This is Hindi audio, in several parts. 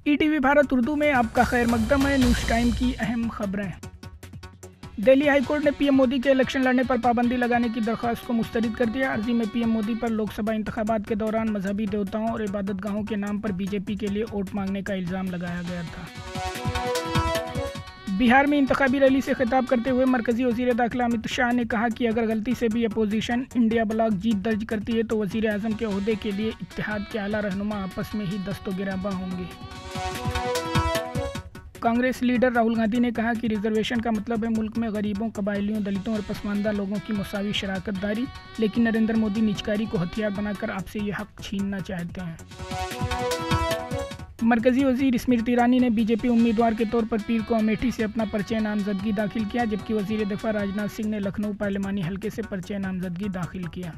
ईटीवी भारत उर्दू में आपका खैर मकदम है। न्यूज़ टाइम की अहम खबरें। दिल्ली हाईकोर्ट ने पीएम मोदी के इलेक्शन लड़ने पर पाबंदी लगाने की दरख्वास्त को मुस्तरद कर दिया। अर्जी में पीएम मोदी पर लोकसभा इंतखाबात के दौरान मजहबी देवताओं और इबादतगाहों के नाम पर बीजेपी के लिए वोट मांगने का इल्ज़ाम लगाया गया था। बिहार में इंतखाबी रैली से खिताब करते हुए मरकजी वज़ीर दाखिला अमित शाह ने कहा कि अगर गलती से भी अपोजिशन इंडिया ब्लॉक जीत दर्ज करती है तो वज़ीर आज़म के ओहदे के लिए इत्तेहाद के आला रहनुमा आपस में ही दस्तगिराबा होंगे। कांग्रेस लीडर राहुल गांधी ने कहा कि रिजर्वेशन का मतलब है मुल्क में गरीबों, कबायलियों, दलितों और पसमानदा लोगों की मुसावी शराकतदारी, लेकिन नरेंद्र मोदी निजकारी को हथियार बनाकर आपसे ये हक छीनना चाहते हैं। मरकजी वजीर स्मृति ईरानी ने बीजेपी उम्मीदवार के तौर पर पीर को अमेठी से अपना पर्चे नामजदगी दाखिल किया, जबकि वजीर दिफा राजनाथ सिंह ने लखनऊ पार्लिमानी हलके से पर्चे नामजदगी दाखिल किया।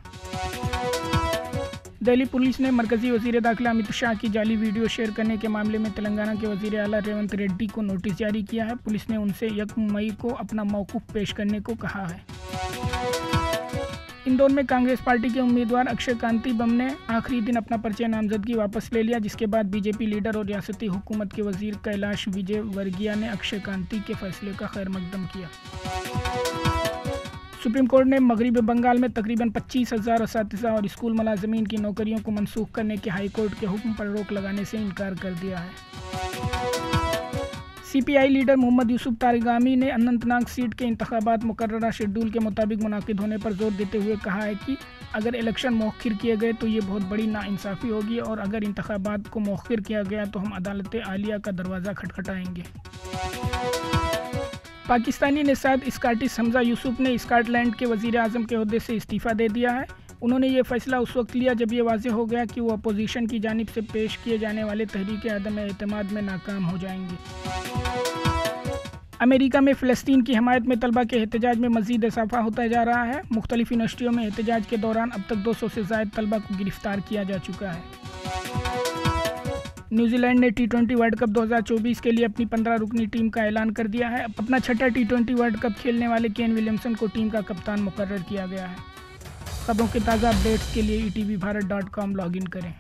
दिल्ली पुलिस ने मरकजी वजीर दाखिला अमित शाह की जाली वीडियो शेयर करने के मामले में तेलंगाना के वजीर आला रेवंत रेड्डी को नोटिस जारी किया है। पुलिस ने उनसे 1 मई को अपना मौकूफ पेश करने को कहा है। इंदौर में कांग्रेस पार्टी के उम्मीदवार अक्षय कांति बम ने आखिरी दिन अपना पर्चे नामजदगी वापस ले लिया, जिसके बाद बीजेपी लीडर और रियासती हुकूमत के वजीर कैलाश विजय वर्गीय ने अक्षय कांति के फैसले का खैर मकदम किया। सुप्रीम कोर्ट ने मगरबी बंगाल में तकरीबन 25,000 असातिज़ा और स्कूल मुलाजमीन की नौकरियों को मनसूख करने के हाई कोर्ट के हुक्म पर रोक लगाने से इनकार कर दिया है। सीपीआई लीडर मोहम्मद यूसुफ तारिगामी ने अनंतनाग सीट के इंतखाबात मुकर्ररा शेड्यूल के मुताबिक मुनाकिद होने पर जोर देते हुए कहा है कि अगर इलेक्शन मौखिर किए गए तो ये बहुत बड़ी नाइंसाफ़ी होगी और अगर इंतखाबात को मौखिर किया गया तो हम अदालत आलिया का दरवाज़ा खटखटाएंगे। पाकिस्तानी नेसाद स्कॉटिश हमजा यूसुफ ने स्कॉटलैंड के वज़ीर आज़म के ओहदे से इस्तीफ़ा दे दिया है। उन्होंने ये फैसला उस वक्त लिया जब ये वाज़ेह हो गया कि वो अपोजिशन की जानिब से पेश किए जाने वाले तहरीक अदम एतमाद में नाकाम हो जाएंगे। अमेरिका में फ़लस्तीन की हमायत में तलबा के एहतजाज में मज़ीद इजाफा होता जा रहा है। मुख्तलिफ यूनिवर्सिटियों में एहतजाज के दौरान अब तक 200 से ज़ायद तलबा को गिरफ्तार किया जा चुका है। न्यूजीलैंड ने T20 वर्ल्ड कप 2024 के लिए अपनी 15 रुकनी टीम का ऐलान कर दिया है। अपना छठा T20 वर्ल्ड कप खेलने वाले केन विलियमसन को टीम का कप्तान मुकर्रर किया गया है। खबरों के ताज़ा अपडेट्स के लिए ETVBharat.com लॉगिन करें।